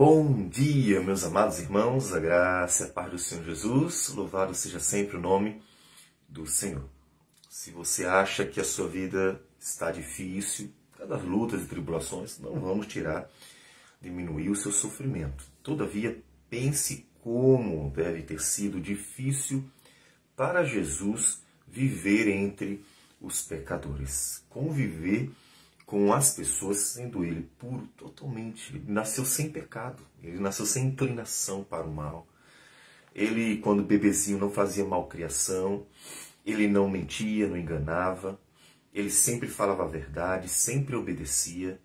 Bom dia, meus amados irmãos, a graça e a paz do Senhor Jesus, louvado seja sempre o nome do Senhor. Se você acha que a sua vida está difícil, cada lutas e tribulações, não vamos diminuir o seu sofrimento. Todavia, pense como deve ter sido difícil para Jesus viver entre os pecadores, conviver com as pessoas, sendo ele puro totalmente. Ele nasceu sem pecado, ele nasceu sem inclinação para o mal. Ele, quando bebezinho, não fazia malcriação, ele não mentia, não enganava, ele sempre falava a verdade, sempre obedecia.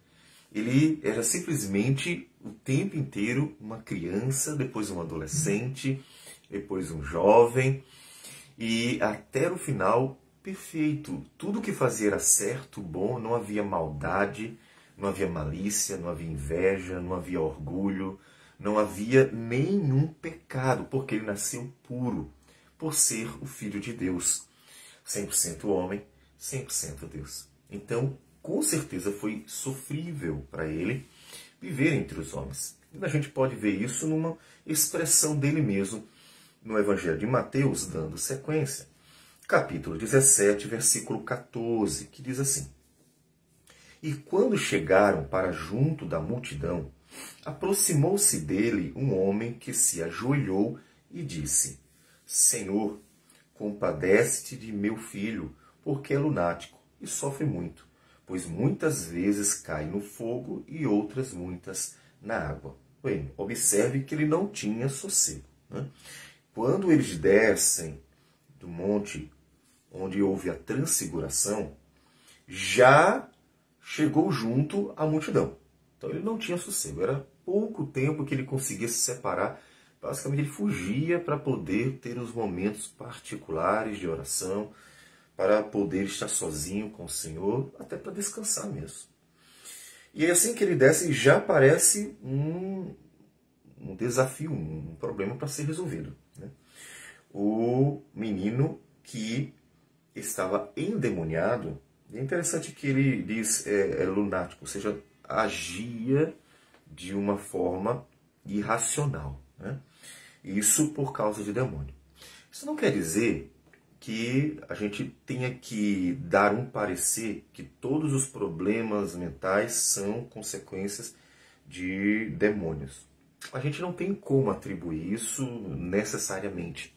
Ele era simplesmente o tempo inteiro uma criança, depois um adolescente, depois um jovem, e até o final perfeito. Tudo que fazia era certo, bom, não havia maldade, não havia malícia, não havia inveja, não havia orgulho, não havia nenhum pecado, porque ele nasceu puro, por ser o Filho de Deus. 100% homem, 100% Deus. Então, com certeza foi sofrível para ele viver entre os homens. E a gente pode ver isso numa expressão dele mesmo no Evangelho de Mateus, dando sequência. Capítulo 17, versículo 14, que diz assim: E quando chegaram para junto da multidão, aproximou-se dele um homem que se ajoelhou e disse: Senhor, compadece-te de meu filho, porque é lunático e sofre muito, pois muitas vezes cai no fogo e outras muitas na água. Bem, observe que ele não tinha sossego, né? Quando eles descem do monte onde houve a transfiguração, já chegou junto à multidão. Então ele não tinha sossego, era pouco tempo que ele conseguia se separar. Basicamente ele fugia para poder ter os momentos particulares de oração, para poder estar sozinho com o Senhor, até para descansar mesmo. E assim que ele desce, já aparece um desafio, um problema para ser resolvido, né? O menino que estava endemoniado, é interessante que ele diz lunático, ou seja, agia de uma forma irracional, né? Isso por causa de demônio. Isso não quer dizer que a gente tenha que dar um parecer que todos os problemas mentais são consequências de demônios. A gente não tem como atribuir isso necessariamente,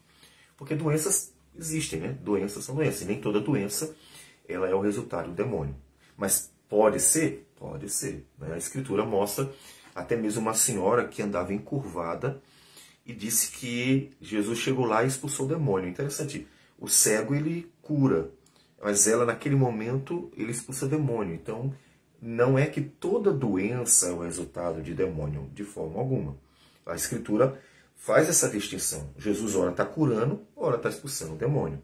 porque doenças existem, né? Doenças são doenças, e nem toda doença ela é o resultado do demônio. Mas pode ser? Pode ser, né? A Escritura mostra até mesmo uma senhora que andava encurvada e disse que Jesus chegou lá e expulsou o demônio. Interessante, o cego ele cura, mas ela naquele momento ele expulsa o demônio. Então não é que toda doença é o resultado de demônio, de forma alguma. A Escritura faz essa distinção. Jesus ora está curando, ora está expulsando o demônio.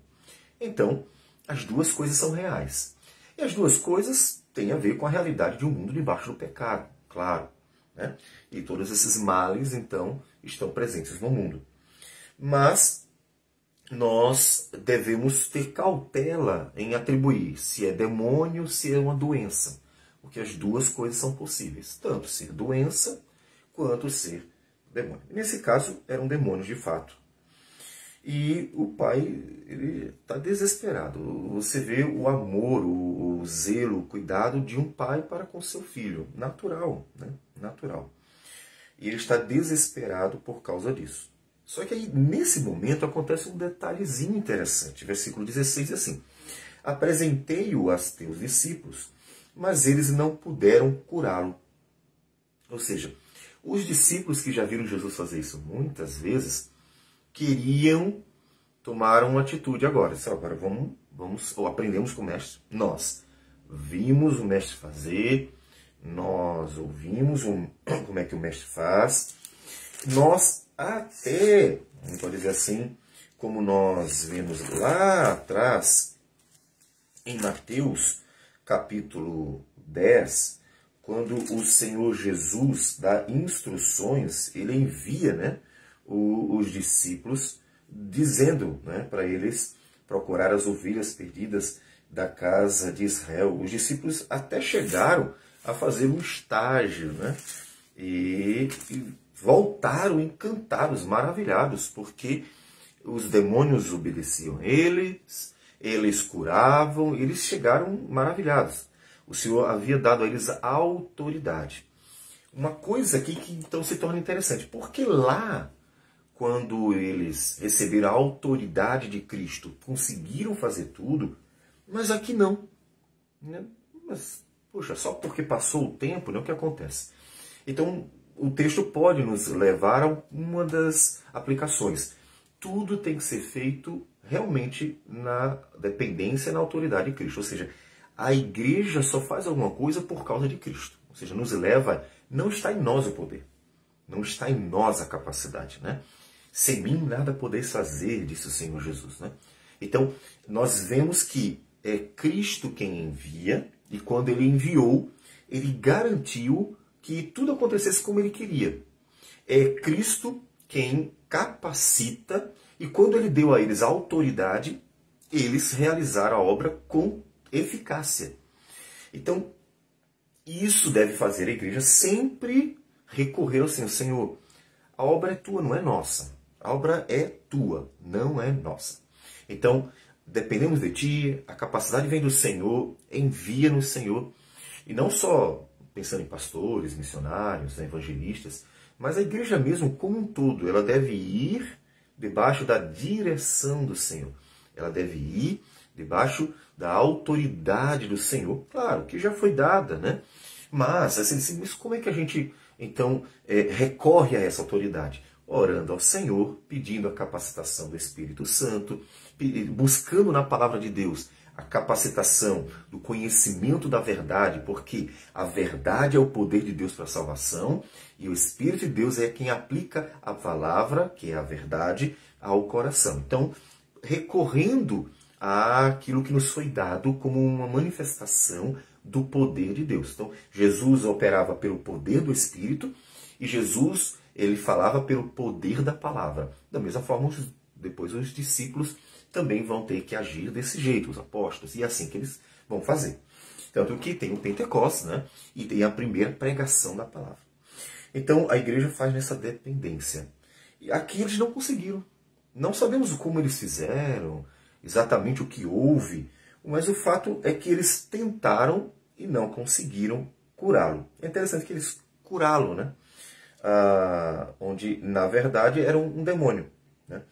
Então, as duas coisas são reais. E as duas coisas têm a ver com a realidade de um mundo debaixo do pecado, claro, né? E todos esses males, então, estão presentes no mundo. Mas nós devemos ter cautela em atribuir se é demônio, se é uma doença. Porque as duas coisas são possíveis. Tanto ser doença, quanto ser demônio. Nesse caso, era um demônio de fato. E o pai ele está desesperado. Você vê o amor, o zelo, o cuidado de um pai para com seu filho. Natural, né? Natural. E ele está desesperado por causa disso. Só que aí, nesse momento, acontece um detalhezinho interessante. Versículo 16 diz assim: Apresentei-o aos teus discípulos, mas eles não puderam curá-lo. Ou seja, os discípulos que já viram Jesus fazer isso muitas vezes, queriam tomar uma atitude agora. Agora vamos ou aprendemos com o mestre. Nós vimos o mestre fazer, nós ouvimos como é que o mestre faz, nós até, não pode dizer assim, como nós vemos lá atrás, em Mateus, capítulo 10, quando o Senhor Jesus dá instruções, ele envia, né, os discípulos, dizendo, né, para eles procurar as ovelhas perdidas da casa de Israel. Os discípulos até chegaram a fazer um estágio, né, e voltaram encantados, maravilhados, porque os demônios obedeciam eles curavam, eles chegaram maravilhados. O Senhor havia dado a eles autoridade. Uma coisa aqui que então se torna interessante, porque lá, quando eles receberam a autoridade de Cristo, conseguiram fazer tudo, mas aqui não. Mas, poxa, só porque passou o tempo, não é o que acontece. Então, o texto pode nos levar a uma das aplicações. Tudo tem que ser feito realmente na dependência e na autoridade de Cristo. Ou seja, a igreja só faz alguma coisa por causa de Cristo. Ou seja, nos leva, não está em nós o poder. Não está em nós a capacidade, né? Sem mim nada podeis fazer, disse o Senhor Jesus, né? Então, nós vemos que é Cristo quem envia, e quando ele enviou, ele garantiu que tudo acontecesse como ele queria. É Cristo quem capacita, e quando ele deu a eles a autoridade, eles realizaram a obra com eficácia. Então, isso deve fazer a igreja sempre recorrer ao Senhor. Senhor, a obra é tua, não é nossa. A obra é tua, não é nossa. Então, dependemos de ti, a capacidade vem do Senhor, envia-nos, Senhor. E não só pensando em pastores, missionários, evangelistas, mas a igreja mesmo como um todo, ela deve ir debaixo da direção do Senhor. Ela deve ir debaixo da autoridade do Senhor, claro, que já foi dada, né? Mas, assim, mas como é que a gente, então, recorre a essa autoridade? Orando ao Senhor, pedindo a capacitação do Espírito Santo, buscando na palavra de Deus a capacitação do conhecimento da verdade, porque a verdade é o poder de Deus para a salvação, e o Espírito de Deus é quem aplica a palavra, que é a verdade, ao coração. Então, recorrendo àquilo que nos foi dado como uma manifestação do poder de Deus. Então, Jesus operava pelo poder do Espírito, e Jesus, ele falava pelo poder da palavra. Da mesma forma, depois os discípulos também vão ter que agir desse jeito, os apóstolos, e é assim que eles vão fazer. Tanto que tem o Pentecostes, né? E tem a primeira pregação da palavra. Então, a igreja faz nessa dependência. E aqui eles não conseguiram. Não sabemos como eles fizeram, exatamente o que houve, mas o fato é que eles tentaram e não conseguiram curá-lo. É interessante que eles curaram, né? Onde, na verdade, era um demônio. Né?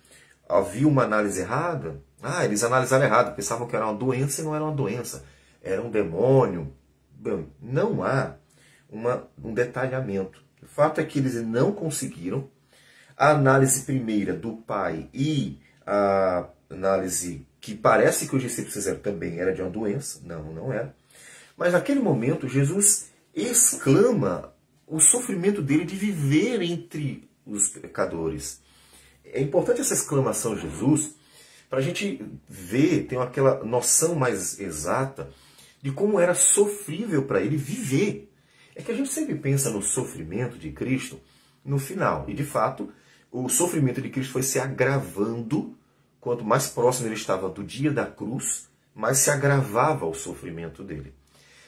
Havia uma análise errada. Eles analisaram errado, pensavam que era uma doença e não era uma doença. Era um demônio. Bom, não há um detalhamento. O fato é que eles não conseguiram. A análise primeira do pai e a análise que parece que os discípulos fizeram também era de uma doença. Não, não era. Mas naquele momento, Jesus exclama o sofrimento dele de viver entre os pecadores. É importante essa exclamação de Jesus para a gente ver, ter aquela noção mais exata de como era sofrível para ele viver. É que a gente sempre pensa no sofrimento de Cristo no final. E, de fato, o sofrimento de Cristo foi se agravando. Quanto mais próximo ele estava do dia da cruz, mais se agravava o sofrimento dele.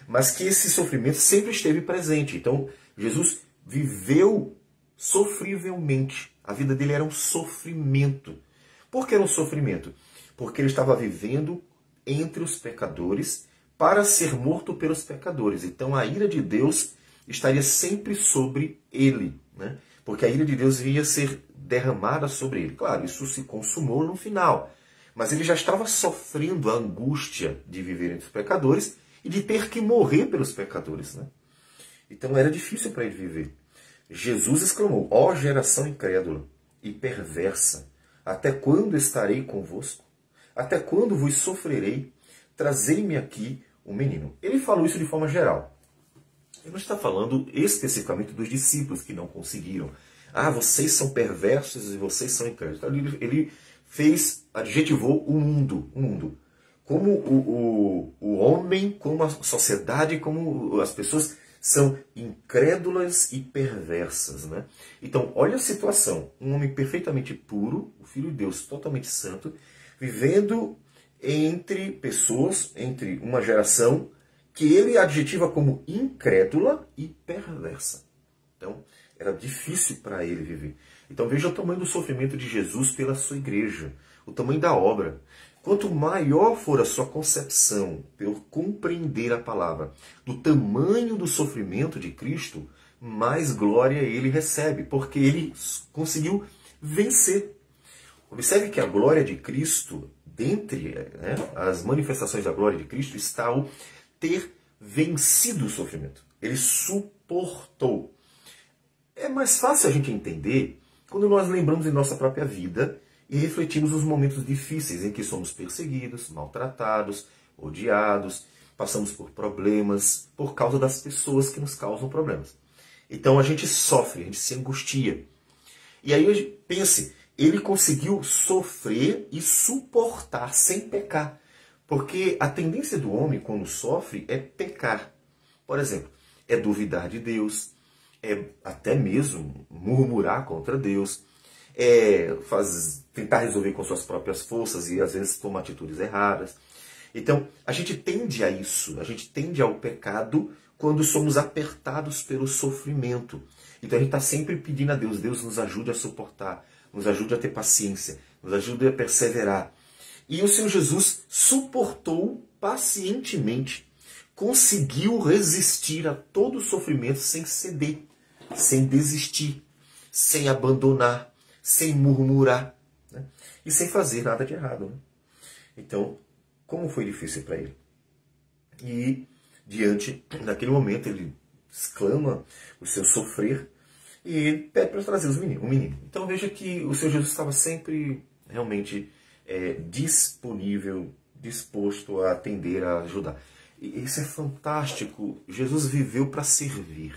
Mas que esse sofrimento sempre esteve presente. Então, Jesus viveu sofrivelmente. A vida dele era um sofrimento. Por que era um sofrimento? Porque ele estava vivendo entre os pecadores para ser morto pelos pecadores. Então, a ira de Deus estaria sempre sobre ele, né? Porque a ira de Deus ia ser derramada sobre ele. Claro, isso se consumou no final. Mas ele já estava sofrendo a angústia de viver entre os pecadores e de ter que morrer pelos pecadores, né? Então era difícil para ele viver. Jesus exclamou: ó geração incrédula e perversa, até quando estarei convosco? Até quando vos sofrerei? Trazei-me aqui o menino. Ele falou isso de forma geral. Ele não está falando especificamente dos discípulos que não conseguiram. Vocês são perversos e vocês são incrédulos. Ele adjetivou o mundo. Como o homem, como a sociedade, como as pessoas são incrédulas e perversas, né? Então, olha a situação. Um homem perfeitamente puro, o Filho de Deus totalmente santo, vivendo entre pessoas, entre uma geração que ele adjetiva como incrédula e perversa. Então, Era difícil para ele viver. Então veja o tamanho do sofrimento de Jesus pela sua igreja, o tamanho da obra. Quanto maior for a sua concepção por compreender a palavra do tamanho do sofrimento de Cristo, mais glória ele recebe, porque ele conseguiu vencer. Observe que a glória de Cristo, dentre as manifestações da glória de Cristo, está o ter vencido o sofrimento. Ele suportou. É mais fácil a gente entender quando nós lembramos de nossa própria vida e refletimos os momentos difíceis em que somos perseguidos, maltratados, odiados, passamos por problemas por causa das pessoas que nos causam problemas. Então a gente sofre, a gente se angustia. E aí pense, ele conseguiu sofrer e suportar sem pecar. Porque a tendência do homem quando sofre é pecar. Por exemplo, é duvidar de Deus, é até mesmo murmurar contra Deus, é tentar resolver com suas próprias forças e às vezes tomar atitudes erradas. Então, a gente tende a isso, a gente tende ao pecado quando somos apertados pelo sofrimento. Então a gente está sempre pedindo a Deus, Deus nos ajude a suportar, nos ajude a ter paciência, nos ajude a perseverar. E o Senhor Jesus suportou pacientemente, conseguiu resistir a todo o sofrimento sem ceder, sem desistir, sem abandonar, sem murmurar, né? E sem fazer nada de errado. Né? Então, como foi difícil para ele? E, diante daquele momento, ele exclama o seu sofrer e pede para trazer um menino. Então, veja que o Senhor Jesus estava sempre realmente disponível, disposto a atender, a ajudar. E isso é fantástico. Jesus viveu para servir.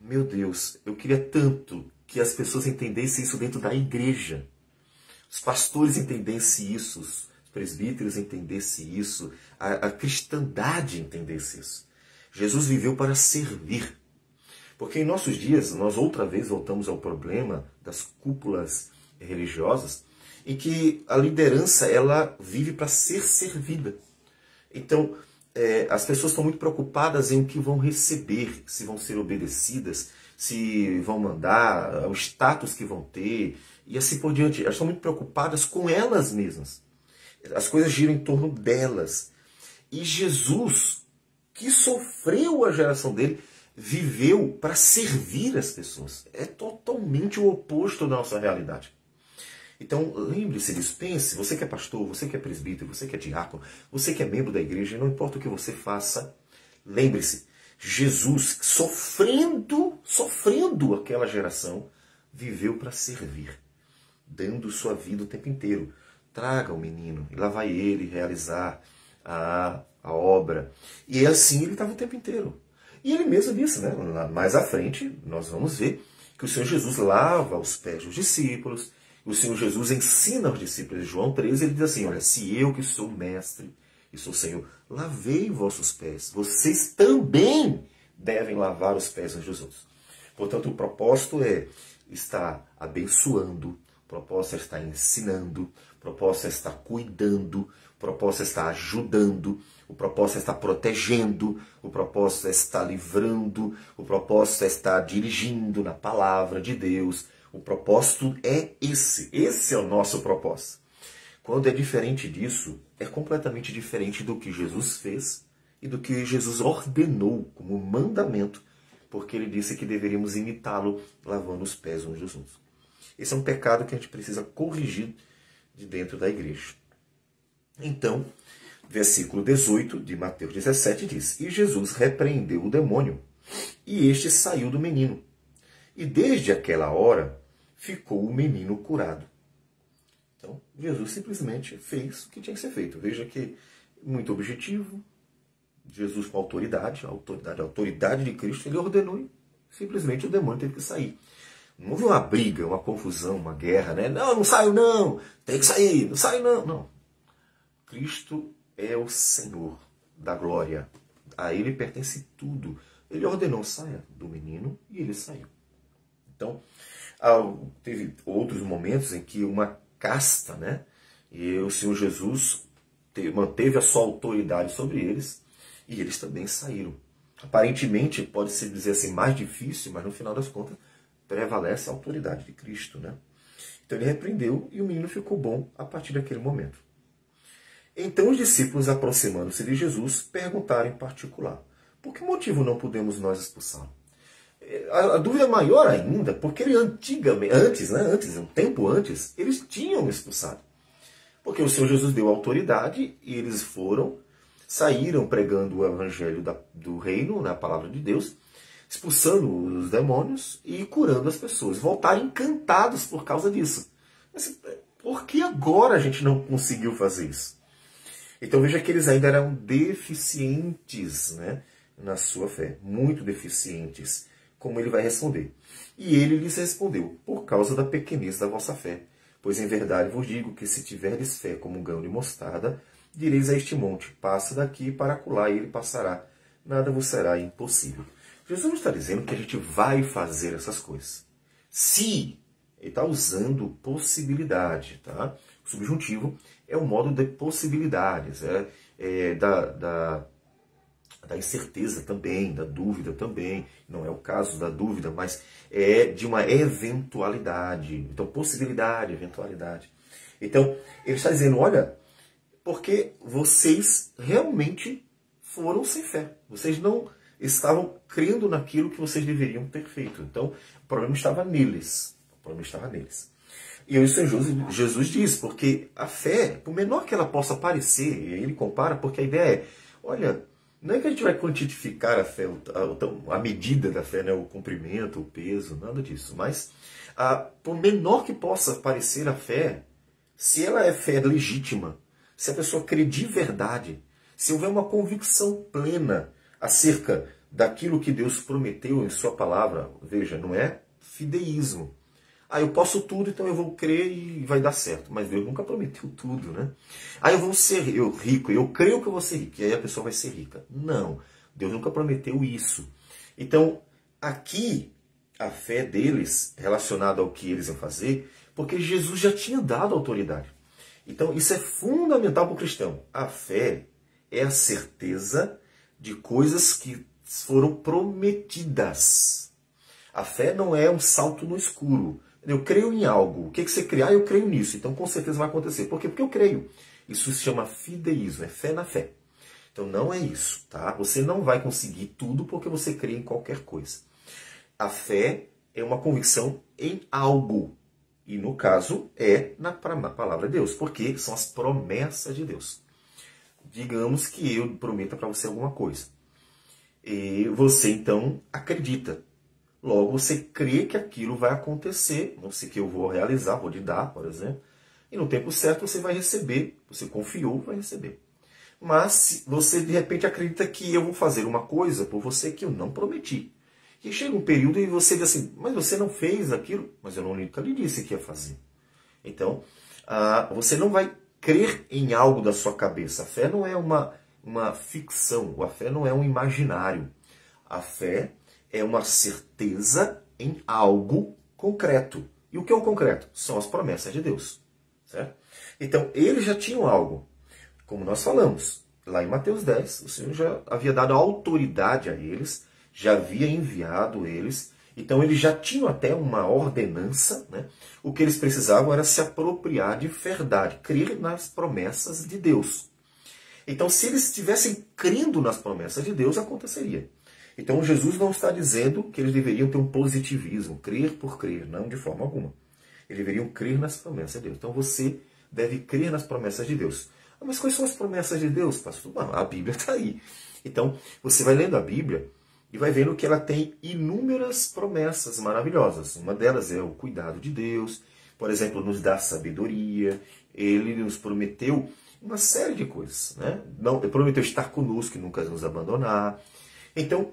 Meu Deus, eu queria tanto que as pessoas entendessem isso dentro da igreja. Os pastores entendessem isso, os presbíteros entendessem isso, a cristandade entendesse isso. Jesus viveu para servir. Porque em nossos dias, nós outra vez voltamos ao problema das cúpulas religiosas, em que a liderança ela vive para ser servida. Então, as pessoas estão muito preocupadas em o que vão receber, se vão ser obedecidas, se vão mandar, o status que vão ter, e assim por diante. Elas estão muito preocupadas com elas mesmas. As coisas giram em torno delas. E Jesus, que sofreu a geração dele, viveu para servir as pessoas. É totalmente o oposto da nossa realidade. Então, lembre-se disso, pense, você que é pastor, você que é presbítero, você que é diácono, você que é membro da igreja, não importa o que você faça, lembre-se, Jesus, sofrendo aquela geração, viveu para servir, dando sua vida o tempo inteiro. Traga o menino, e lá vai ele realizar a obra. E assim ele estava o tempo inteiro. E ele mesmo disse, né? Mais à frente, nós vamos ver que o Senhor Jesus lava os pés dos discípulos. O Senhor Jesus ensina aos discípulos de João 13, ele diz assim, olha, se eu que sou mestre e sou Senhor, lavei vossos pés, vocês também devem lavar os pés uns dos outros. Portanto, o propósito é estar abençoando, o propósito é estar ensinando, o propósito é estar cuidando, o propósito é estar ajudando, o propósito é estar protegendo, o propósito é estar livrando, o propósito é estar dirigindo na palavra de Deus. O propósito é esse. Esse é o nosso propósito. Quando é diferente disso, é completamente diferente do que Jesus fez e do que Jesus ordenou como mandamento, porque ele disse que deveríamos imitá-lo lavando os pés uns dos outros. Esse é um pecado que a gente precisa corrigir de dentro da igreja. Então, versículo 18 de Mateus 17 diz, e Jesus repreendeu o demônio, e este saiu do menino. E desde aquela hora ficou o menino curado. Então, Jesus simplesmente fez o que tinha que ser feito. Veja que muito objetivo, Jesus com autoridade, a autoridade de Cristo, ele ordenou e simplesmente o demônio teve que sair. Não houve uma briga, uma confusão, uma guerra, né? Não, não saio não, tem que sair, não saio não. Não. Cristo é o Senhor da glória. A ele pertence tudo. Ele ordenou, saia do menino e ele saiu. Então, teve outros momentos em que uma casta, né? E o Senhor Jesus manteve a sua autoridade sobre eles e eles também saíram. Aparentemente, pode-se dizer assim, mais difícil, mas no final das contas, prevalece a autoridade de Cristo, né? Então ele repreendeu e o menino ficou bom a partir daquele momento. Então os discípulos, aproximando-se de Jesus, perguntaram em particular: por que motivo não podemos nós expulsá-lo? A dúvida maior ainda, porque ele um tempo antes, eles tinham expulsado. Porque o Senhor Jesus deu autoridade e eles saíram pregando o evangelho do reino, na palavra de Deus, expulsando os demônios e curando as pessoas. Voltaram encantados por causa disso. Mas por que agora a gente não conseguiu fazer isso? Então veja que eles ainda eram deficientes, né, na sua fé, muito deficientes. Como ele vai responder? E ele lhes respondeu: por causa da pequenez da vossa fé. Pois em verdade vos digo que se tiverdes fé como um grão de mostarda, direis a este monte: passa daqui para acolá, e ele passará. Nada vos será impossível. Jesus não está dizendo que a gente vai fazer essas coisas. Se, ele está usando possibilidade, tá? O subjuntivo é o modo de possibilidades, da incerteza também, da dúvida também. Não é o caso da dúvida, mas é de uma eventualidade. Então, possibilidade, eventualidade. Então, ele está dizendo, olha, porque vocês realmente foram sem fé. Vocês não estavam crendo naquilo que vocês deveriam ter feito. Então, o problema estava neles. O problema estava neles. E isso Jesus diz, porque a fé, por menor que ela possa parecer, e ele compara, porque a ideia é, olha, não é que a gente vai quantificar a fé, a medida da fé, né, o comprimento, o peso, nada disso. Mas, por menor que possa parecer a fé, se ela é fé legítima, se a pessoa crê de verdade, se houver uma convicção plena acerca daquilo que Deus prometeu em sua palavra, veja, não é fideísmo. Eu posso tudo, então eu vou crer e vai dar certo. Mas Deus nunca prometeu tudo, né? Eu vou ser rico, eu creio que eu vou ser rico, e aí a pessoa vai ser rica. Não, Deus nunca prometeu isso. Então, aqui, a fé deles, relacionada ao que eles iam fazer, porque Jesus já tinha dado autoridade. Então, isso é fundamental para o cristão. A fé é a certeza de coisas que foram prometidas. A fé não é um salto no escuro. Eu creio em algo. O que você crê? Eu creio nisso. Então, com certeza vai acontecer. Por quê? Porque eu creio. Isso se chama fideísmo. É fé na fé. Então, não é isso, tá? Você não vai conseguir tudo porque você crê em qualquer coisa. A fé é uma convicção em algo. E, no caso, é na palavra de Deus. Porque são as promessas de Deus. Digamos que eu prometa para você alguma coisa. E você, então, acredita. Logo, você crê que aquilo vai acontecer, não sei que eu vou realizar, vou lhe dar, por exemplo, e no tempo certo você vai receber, você confiou, vai receber. Mas se você de repente acredita que eu vou fazer uma coisa por você que eu não prometi. E chega um período e você diz assim, mas você não fez aquilo, mas eu nunca lhe disse que ia fazer. Então, você não vai crer em algo da sua cabeça. A fé não é uma ficção, a fé não é um imaginário. A fé é uma certeza em algo concreto. E o que é o concreto? São as promessas de Deus. Certo? Então, eles já tinham algo. Como nós falamos, lá em Mateus 10, o Senhor já havia dado autoridade a eles, já havia enviado eles, então eles já tinham até uma ordenança, né? O que eles precisavam era se apropriar de verdade, crer nas promessas de Deus. Então, se eles estivessem crendo nas promessas de Deus, aconteceria. Então, Jesus não está dizendo que eles deveriam ter um positivismo, crer por crer, não de forma alguma. Eles deveriam crer nas promessas de Deus. Então, você deve crer nas promessas de Deus. Mas quais são as promessas de Deus, pastor? A Bíblia está aí. Então, você vai lendo a Bíblia e vai vendo que ela tem inúmeras promessas maravilhosas. Uma delas é o cuidado de Deus, por exemplo, nos dá sabedoria. Ele nos prometeu uma série de coisas, né? Ele prometeu estar conosco e nunca nos abandonar. Então,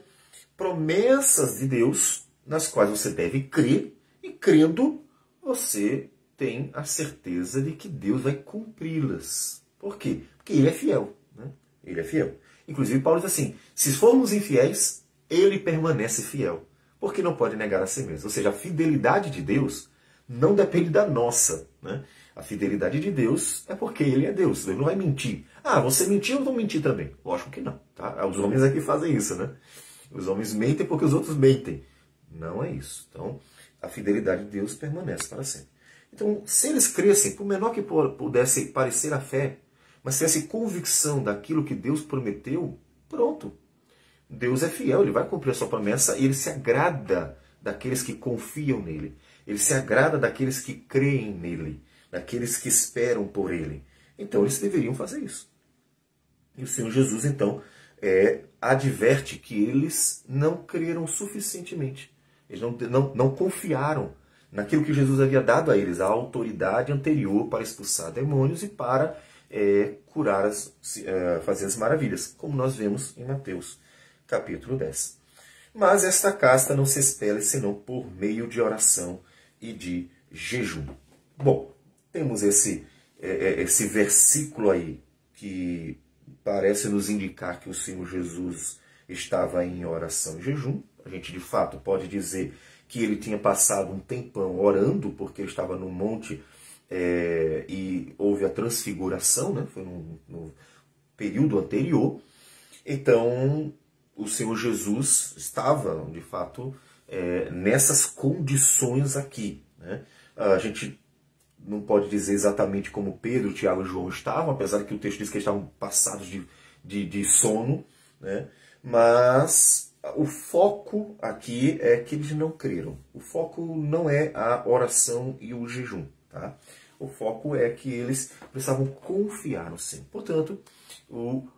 promessas de Deus nas quais você deve crer, e crendo, você tem a certeza de que Deus vai cumpri-las. Por quê? Porque Ele é fiel. Né? Ele é fiel. Inclusive, Paulo diz assim, se formos infiéis, Ele permanece fiel, porque não pode negar a si mesmo. Ou seja, a fidelidade de Deus não depende da nossa. Né? A fidelidade de Deus é porque Ele é Deus. Ele não vai mentir. Você mentiu, eu vou mentir também. Lógico que não. Tá? Os homens aqui fazem isso, né? Os homens mentem porque os outros mentem. Não é isso. Então, a fidelidade de Deus permanece para sempre. Então, se eles crescem, por menor que pudesse parecer a fé, mas tivesse convicção daquilo que Deus prometeu, pronto. Deus é fiel, Ele vai cumprir a sua promessa e Ele se agrada daqueles que confiam nele. Ele se agrada daqueles que creem nele, daqueles que esperam por Ele. Então, eles deveriam fazer isso. E o Senhor Jesus, então, adverte que eles não creram suficientemente. Eles não confiaram naquilo que Jesus havia dado a eles, a autoridade anterior para expulsar demônios e para curar, fazer as maravilhas, como nós vemos em Mateus capítulo 10. Mas esta casta não se expele senão por meio de oração e de jejum. Bom, temos esse versículo aí que parece nos indicar que o Senhor Jesus estava em oração e jejum. A gente, de fato, pode dizer que ele tinha passado um tempão orando, porque ele estava no monte e houve a transfiguração, né? Foi no período anterior. Então, o Senhor Jesus estava, de fato, nessas condições aqui, né? A gente não pode dizer exatamente como Pedro, Tiago e João estavam, apesar que o texto diz que eles estavam passados de sono, né? Mas o foco aqui é que eles não creram. O foco não é a oração e o jejum, tá? O foco é que eles precisavam confiar no Senhor. Portanto,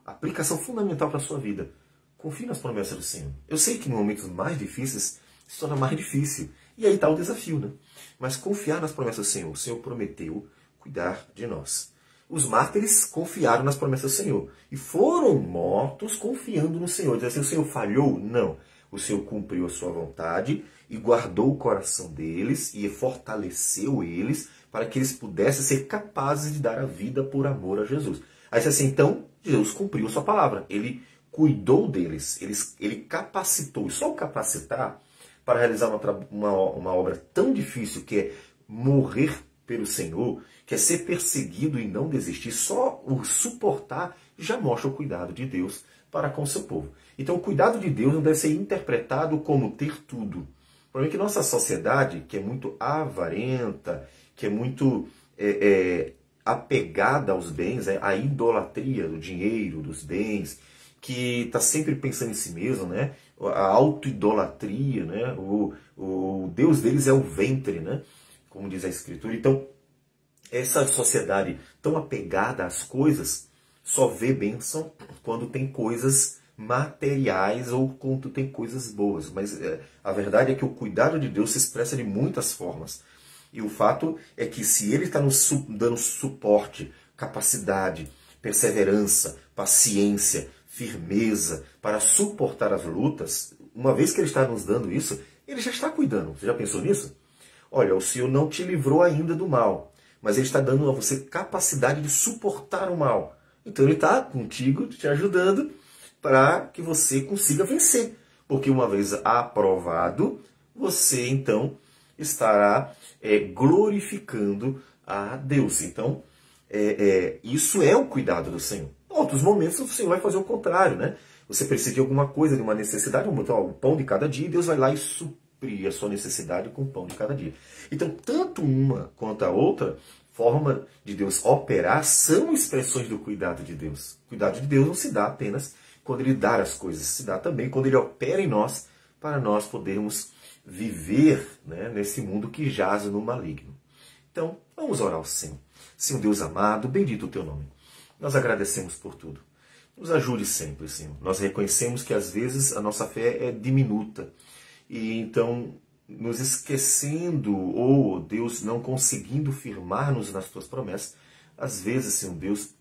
a aplicação fundamental para a sua vida: confie nas promessas do Senhor. Eu sei que em momentos mais difíceis se torna mais difícil. E aí está o desafio, né? Mas confiar nas promessas do Senhor. O Senhor prometeu cuidar de nós. Os mártires confiaram nas promessas do Senhor. E foram mortos confiando no Senhor. Dizer assim, o Senhor falhou? Não. O Senhor cumpriu a sua vontade e guardou o coração deles e fortaleceu eles para que eles pudessem ser capazes de dar a vida por amor a Jesus. Aí você assim, então, Deus cumpriu a sua palavra. Ele cuidou deles. Ele capacitou. E só o capacitar para realizar uma obra tão difícil, que é morrer pelo Senhor, que é ser perseguido e não desistir, só o suportar já mostra o cuidado de Deus para com o seu povo. Então o cuidado de Deus não deve ser interpretado como ter tudo. O problema é que nossa sociedade, que é muito avarenta, que é muito apegada aos bens, à idolatria do dinheiro, dos bens, que está sempre pensando em si mesmo, né? A autoidolatria, né? O Deus deles é o ventre, né? Como diz a Escritura. Então, essa sociedade tão apegada às coisas só vê bênção quando tem coisas materiais ou quando tem coisas boas. Mas a verdade é que o cuidado de Deus se expressa de muitas formas. E o fato é que se Ele está nos dando suporte, capacidade, perseverança, paciência, firmeza para suportar as lutas, uma vez que Ele está nos dando isso, Ele já está cuidando. Você já pensou nisso? Olha, o Senhor não te livrou ainda do mal, mas Ele está dando a você capacidade de suportar o mal. Então Ele está contigo, te ajudando para que você consiga vencer. Porque uma vez aprovado, você então estará glorificando a Deus. Então, isso é o cuidado do Senhor. Em outros momentos, o Senhor vai fazer o contrário, né? Você precisa de alguma coisa, de uma necessidade, o pão de cada dia, e Deus vai lá e suprir a sua necessidade com o pão de cada dia. Então, tanto uma quanto a outra forma de Deus operar são expressões do cuidado de Deus. O cuidado de Deus não se dá apenas quando Ele dá as coisas, se dá também quando Ele opera em nós, para nós podermos viver, né, nesse mundo que jaz no maligno. Então, vamos orar ao Senhor. Senhor Deus amado, bendito o Teu nome. Nós agradecemos por tudo. Nos ajude sempre, Senhor. Nós reconhecemos que às vezes a nossa fé é diminuta. E então, nos esquecendo, ou Deus não conseguindo firmar-nos nas Tuas promessas, às vezes, Senhor Deus,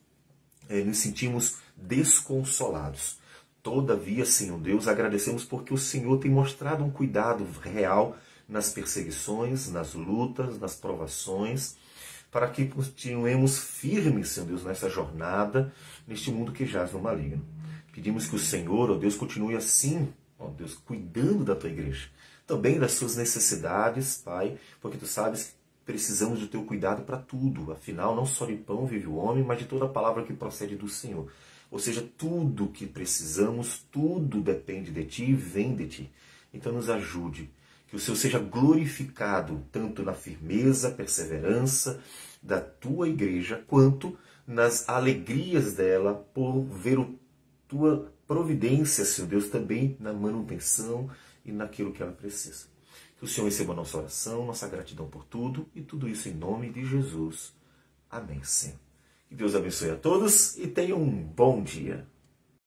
nos sentimos desconsolados. Todavia, Senhor Deus, agradecemos porque o Senhor tem mostrado um cuidado real nas perseguições, nas lutas, nas provações, para que continuemos firmes, Senhor Deus, nessa jornada, neste mundo que jaz no maligno. Pedimos que o Senhor, ó Deus, continue assim, ó Deus, cuidando da Tua igreja, também das suas necessidades, Pai, porque Tu sabes que precisamos do Teu cuidado para tudo. Afinal, não só de pão vive o homem, mas de toda a palavra que procede do Senhor. Ou seja, tudo que precisamos, tudo depende de Ti e vem de Ti. Então nos ajude, Que o Senhor seja glorificado tanto na firmeza, perseverança da tua igreja, quanto nas alegrias dela por ver a tua providência, Senhor Deus, também na manutenção e naquilo que ela precisa. Que o Senhor receba a nossa oração, nossa gratidão por tudo, e tudo isso em nome de Jesus. Amém, Senhor. Que Deus abençoe a todos e tenham um bom dia.